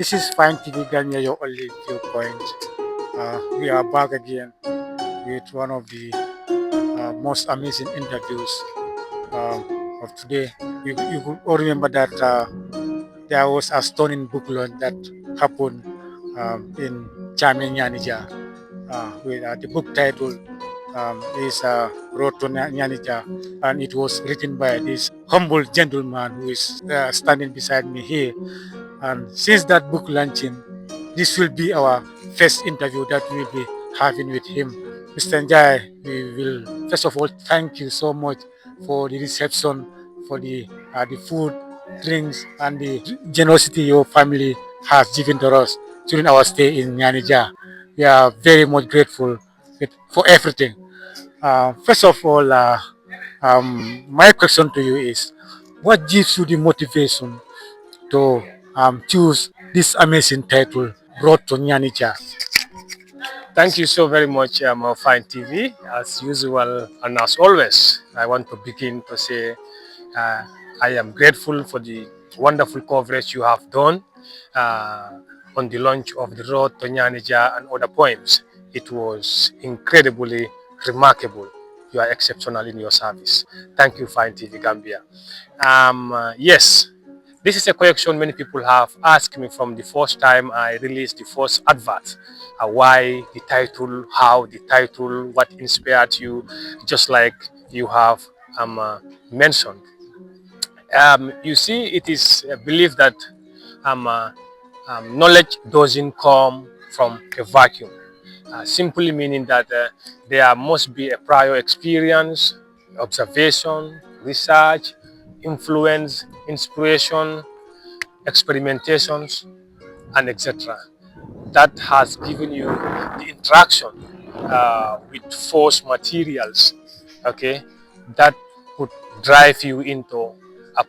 This is Fine TV Ganya, your only viewpoint. We are back again with one of the most amazing interviews of today. You could all remember that there was a stunning book launch that happened in Chamin Yanija. With the book title is Road to Nyanija, and it was written by this humble gentleman who is standing beside me here. And since that book launching, this will be our first interview that we will be having with him. Mr. Njie, we will first of all thank you so much for the reception, for the food, drinks, and the generosity your family has given to us during our stay in Nyanija. We are very much grateful for everything. First of all, my question to you is, what gives you the motivation to choose this amazing title, Road to Nyanija? Thank you so very much, Fine TV. As usual, and as always, I want to begin to say uh, I am grateful for the wonderful coverage you have done uh, on the launch of The Road to Nyanija and other poems. It was incredibly remarkable. You are exceptional in your service. Thank you, Fine TV Gambia. Yes, this is a question many people have asked me from the first time I released the first advert. Why the title, how the title, what inspired you, just like you have mentioned. You see, it is believed that um, uh, knowledge doesn't come from a vacuum, simply meaning that there must be a prior experience, observation, research, influence, inspiration, experimentations, and etc. That has given you the interaction with force materials, okay, that could drive you into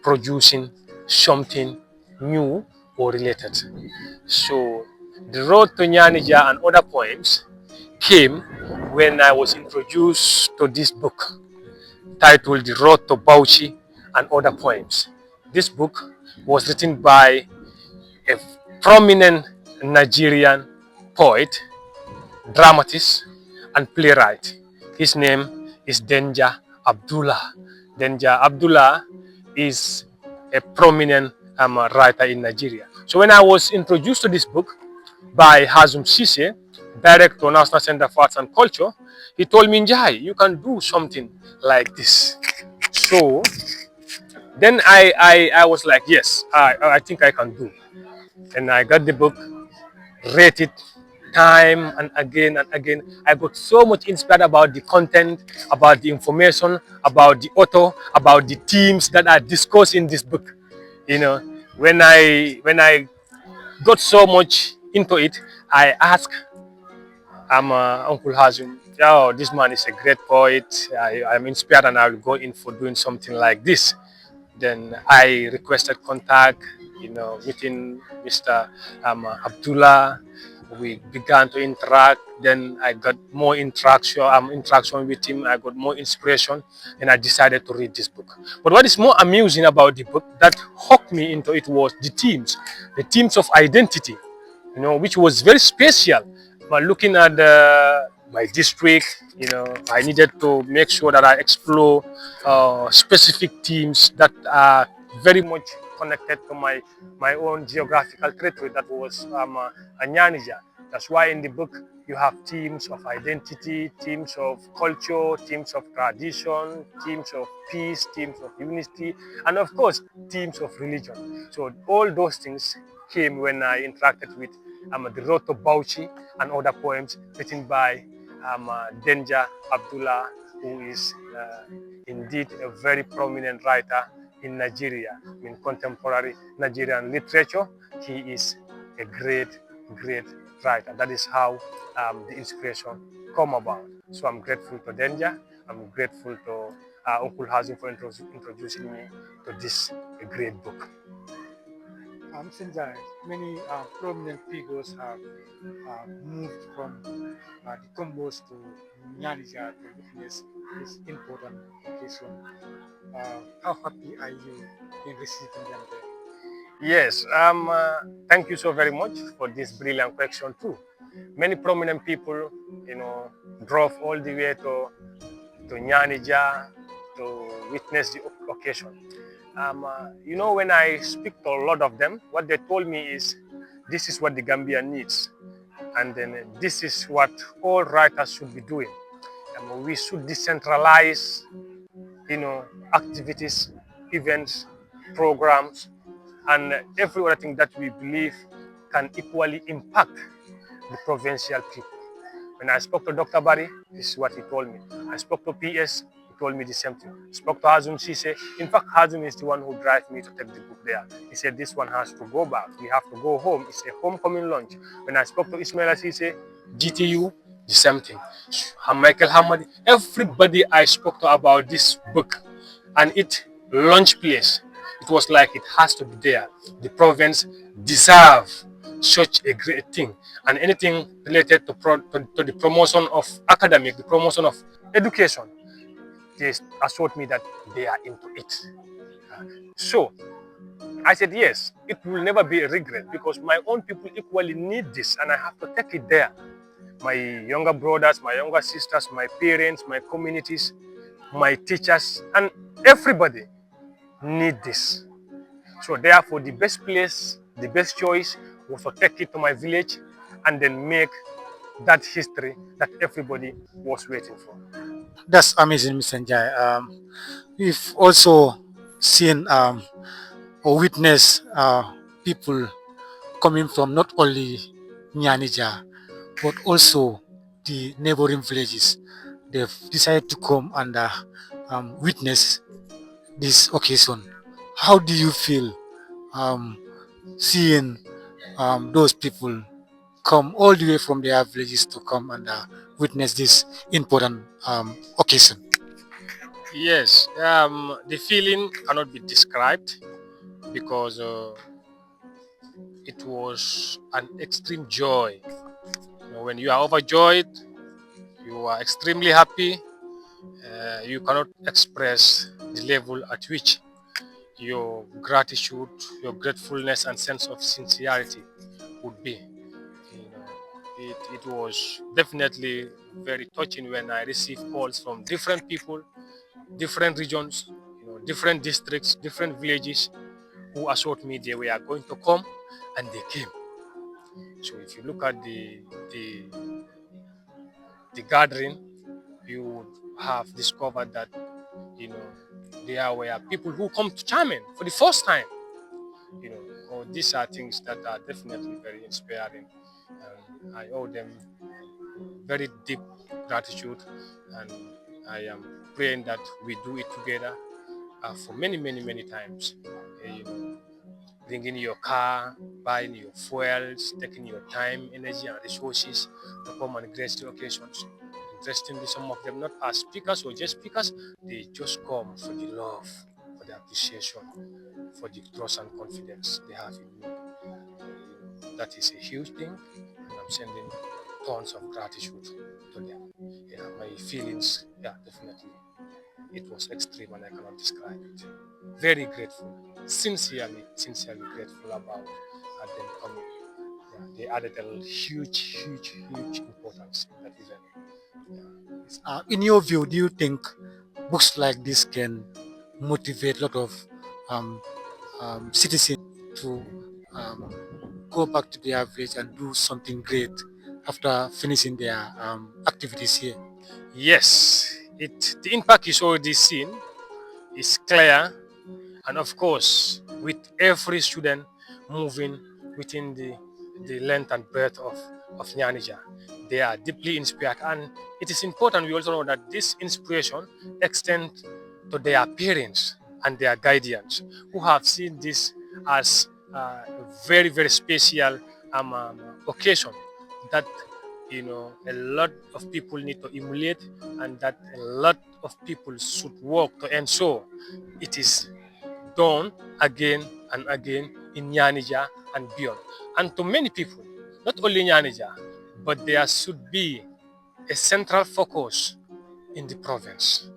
producing something new or related. So, the road to Nyanija and other poems came when I was introduced to this book titled The Road to Bauchi and Other Poems. This book was written by a prominent Nigerian poet, dramatist, and playwright. His name is Denja Abdullah. Denja Abdullah is a prominent writer in Nigeria. So when I was introduced to this book by Hazum Sise, director National Center for Arts and Culture, he told me, Njai, you can do something like this. So then I was like, yes, I think I can do. And I got the book, read it time and again. I got so much inspired about the content, about the information, about the author, about the themes that are discussed in this book. You know, when I got so much into it, I asked Uncle Hazum, oh, this man is a great poet. I'm inspired and I will go in for doing something like this. Then I requested contact, meeting Mr. Abdullah. We began to interact. Then I got more interaction with him. I got more inspiration, and I decided to read this book. But what is more amusing about the book that hooked me into it was the themes of identity, which was very special. But looking at my district, I needed to make sure that I explore specific themes that are very much connected to my own geographical territory, that was Anyanija. That's why in the book you have themes of identity, themes of culture, themes of tradition, themes of peace, themes of unity, and of course, themes of religion. So all those things came when I interacted with the Road to Bauchi and other poems written by Denja Abdullah, who is indeed a very prominent writer in Nigeria, in contemporary Nigerian literature. He is a great, great writer. That is how the inspiration come about. So I'm grateful to Denja. I'm grateful to Uncle Hazim for introducing me to this great book. Since many prominent figures have moved from the Combos to Nyanija to witness this important occasion, how happy are you in receiving them there? Yes, thank you so very much for this brilliant question too. Many prominent people, you know, drove all the way to Nyanija to witness the occasion. When I speak to a lot of them, what they told me is, this is what the Gambia needs, and then this is what all writers should be doing. We should decentralize, you know, activities, events, programs, and every other thing that we believe can equally impact the provincial people. When I spoke to Dr. Barry, this is what he told me. I spoke to PS, he told me the same thing. Spoke to Hazum Sise. In fact, Hazum is the one who drive me to take the book there. He said this one has to go back. We have to go home. It's a homecoming lunch. When I spoke to Ismail Sise, GTU, the same thing. Michael Hamad, everybody I spoke to about this book and it launch place, it was like it has to be there. The province deserve such a great thing, and anything related to the promotion of academic, the promotion of education, they assured me that they are into it. So I said yes, it will never be a regret because my own people equally need this, and I have to take it there. My younger brothers, my younger sisters, my parents, my communities, my teachers, and everybody need this. So therefore, the best place, the best choice was to take it to my village and then make that history that everybody was waiting for. That's amazing, Mr. Njai. We've also seen or witnessed people coming from not only Nyanija but also the neighboring villages. They've decided to come and witness this occasion. How do you feel um, seeing those people come all the way from their villages to come and witness this important occasion? Yes, the feeling cannot be described because it was an extreme joy. When you are overjoyed, you are extremely happy. You cannot express the level at which your gratitude, your gratefulness, and sense of sincerity would be. It was definitely very touching when I received calls from different people, different regions, different districts, different villages who assured me they were going to come, and they came. So if you look at the gathering, you would have discovered that you know there were people who come to Charmin for the first time. These are things that are definitely very inspiring. I owe them very deep gratitude, and I am praying that we do it together for many, many, many times. Bringing your car, buying your fuels, taking your time, energy, and resources to come and grace the occasions. Interestingly, some of them not as speakers or just speakers, they just come for the love, for the appreciation, for the trust and confidence they have in me. That is a huge thing, and I'm sending tons of gratitude to them. Yeah, my feelings, yeah, definitely. It was extreme and I cannot describe it. Very grateful, sincerely grateful about them coming. Yeah, they added a huge importance in that event. In your view, do you think books like this can motivate a lot of um, citizens to um, go back to their village and do something great after finishing their activities here? Yes, the impact is already seen, is clear, and of course, with every student moving within the length and breadth of Nyanija, they are deeply inspired. And it is important we also know that this inspiration extends to their parents and their guardians who have seen this as a very, very special occasion that a lot of people need to emulate, and that a lot of people should work to ensure it is done again and again in Nyanija and beyond. And to many people, not only Nyanija, but there should be a central focus in the province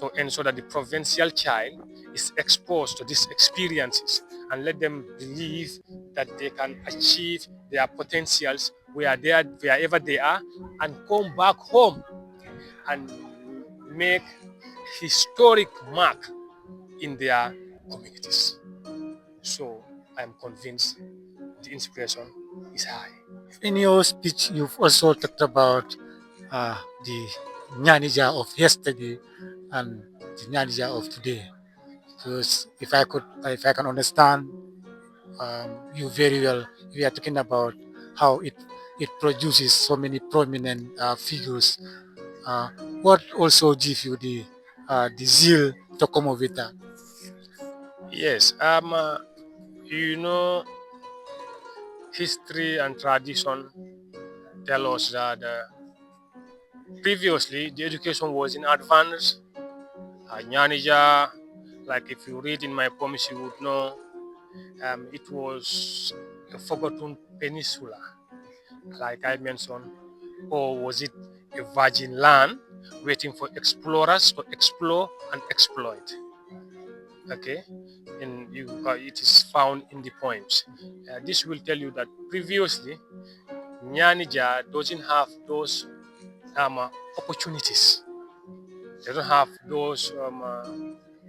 to ensure that the provincial child is exposed to these experiences and let them believe that they can achieve their potentials wherever they are, and come back home and make historic mark in their communities. So I'm convinced the inspiration is high. In your speech, you've also talked about the Nyanija of yesterday and the Nyanija of today. Because if I can understand you very well, we are talking about how it produces so many prominent figures. Uh, what also gives you the zeal to come up with that? Yes, you know, history and tradition tell us that previously the education was in advance. Nyanija, like if you read in my poems, you would know it was a forgotten peninsula, like I mentioned, or was it a virgin land waiting for explorers to explore and exploit? Okay, and it is found in the poems. This will tell you that previously Nyanija doesn't have those opportunities. They don't have those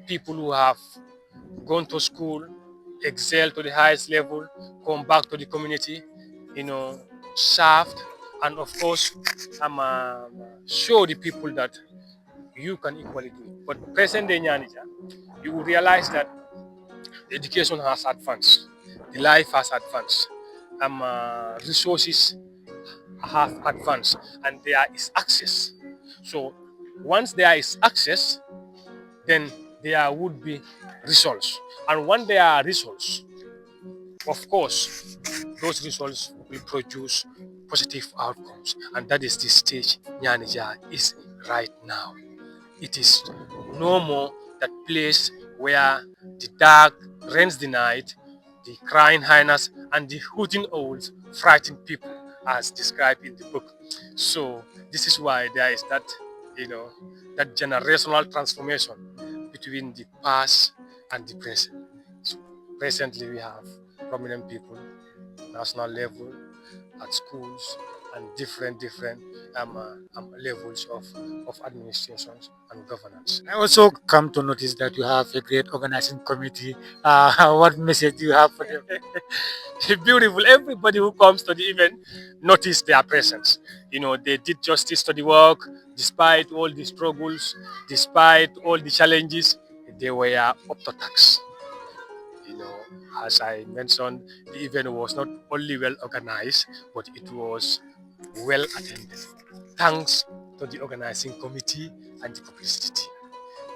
people who have gone to school, excel to the highest level, come back to the community, served, and of course, show the people that you can equally do it. But present day Nyanija, you will realize that education has advanced, the life has advanced, resources have advanced, and there is access. So once there is access, then there would be results. And when there are results, of course, those results will produce positive outcomes. And that is the stage Nyanija is right now. It is no more that place where the dark reigns the night, the crying hyenas and the hooting owls frighten people, as described in the book. So this is why there is that generational transformation between the past and the present. So presently we have prominent people, national level, at schools, and different levels of administrations and governance. I also come to notice that you have a great organizing committee. What message do you have for them? Beautiful. Everybody who comes to the event notice their presence. They did justice to the work, despite all the struggles, despite all the challenges. They were up to task. You know, as I mentioned, the event was not only well organized, but it was well attended. Thanks to the organizing committee and the publicity team.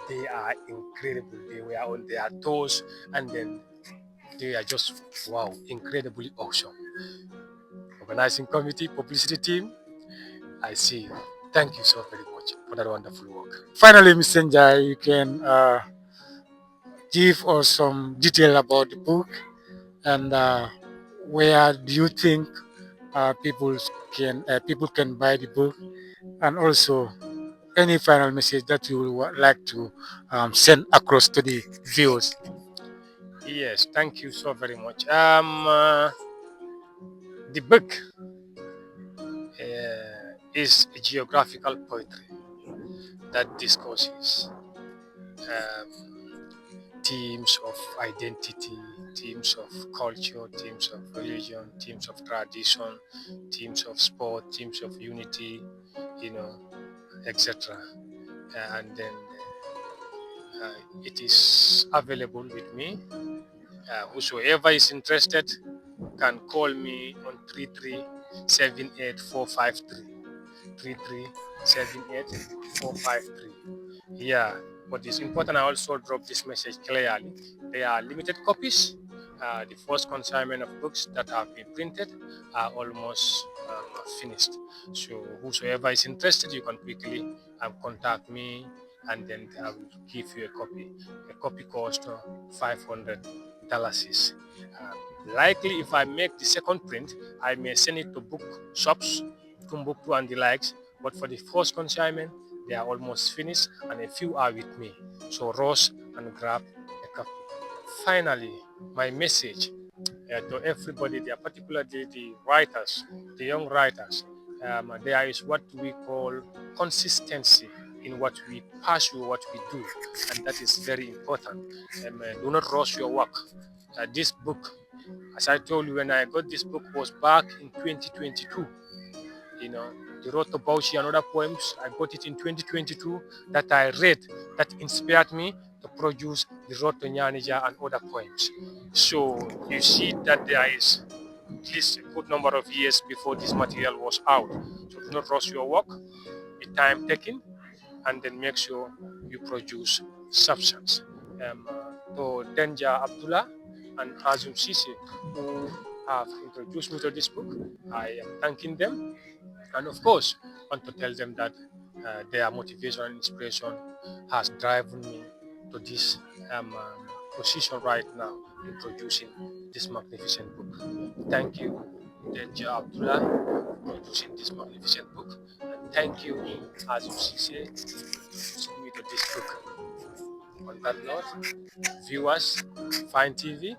They are incredible. They were on their toes, and then they are just wow, incredibly awesome. Organizing committee, publicity team, I see you. Thank you so very much for that wonderful work. Finally, Mr. Njie, you can give us some detail about the book and where do you think people can buy the book, and also any final message that you would like to send across to the viewers. Yes, thank you so very much. The book is a geographical poetry that discusses themes of identity, themes of culture, themes of religion, themes of tradition, themes of sport, themes of unity, you know, etc. And then it is available with me. Whosoever is interested can call me on 3378453. 3378453. Yeah, but it's important I also drop this message clearly. There are limited copies. The first consignment of books that have been printed are almost finished. So whosoever is interested, you can quickly contact me, and then I will give you a copy. A copy costs $500. Likely, if I make the second print, I may send it to book shops, Timbuktu and the likes. But for the first consignment, they are almost finished, and a few are with me. So rush and grab a copy. Finally, my message to everybody there, particularly the writers, the young writers. There is what we call consistency in what we pursue, what we do, and that is very important. Do not rush your work. This book, as I told you, when I got this book was back in 2022. You know, the Road to Bauchi and other poems, I got it in 2022 that I read, that inspired me to produce the Road to Nyanija and other poems. So you see that there is at least a good number of years before this material was out. So do not rush your work, be time taking, and then make sure you produce substance. To Denja Abdullah and Hazum Sisi, who have introduced me to this book, I am thanking them, and of course, want to tell them that their motivation and inspiration has driven me to this position right now in producing this magnificent book. Thank you, Denja Abdullah, for producing this magnificent book, and thank you, Azim Sise, for introducing me to this book. On that note, viewers, Fine TV,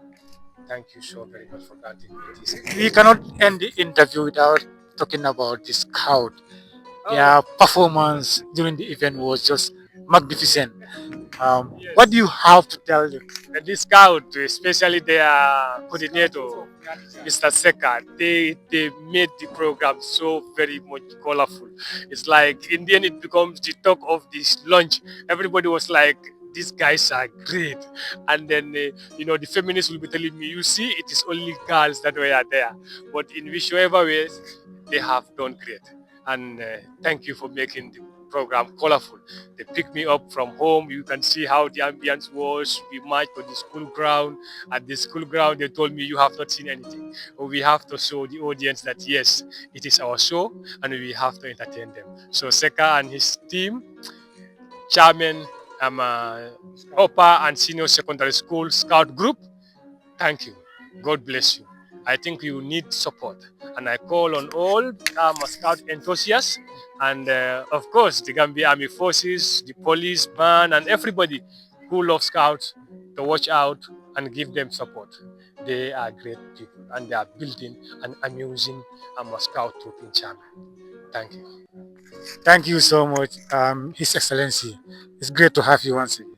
thank you so very much for granting me this. We cannot end the interview without talking about the scout. Oh, Their performance during the event was just magnificent. What yes. do you have to tell them? The scout, especially their coordinator, Mr. Seka, they made the program so very much colorful. It's like in the end it becomes the talk of this lunch. Everybody was like, these guys are great. And then, the feminists will be telling me, you see, it is only girls that were there. But in whichever ways, they have done great. And thank you for making the program colorful. They picked me up from home. You can see how the ambience was. We marched to the school ground. At the school ground, they told me, you have not seen anything. But we have to show the audience that, yes, it is our show and we have to entertain them. So Seka and his team, chairman, upper and senior secondary school scout group, thank you. God bless you. I think you need support. And I call on all Scout enthusiasts and, of course, the Gambia Army Forces, the police, band, and everybody who loves Scouts to watch out and give them support. They are great people and they are building an amusing Scout troop in China. Thank you. Thank you so much, His Excellency. It's great to have you once again.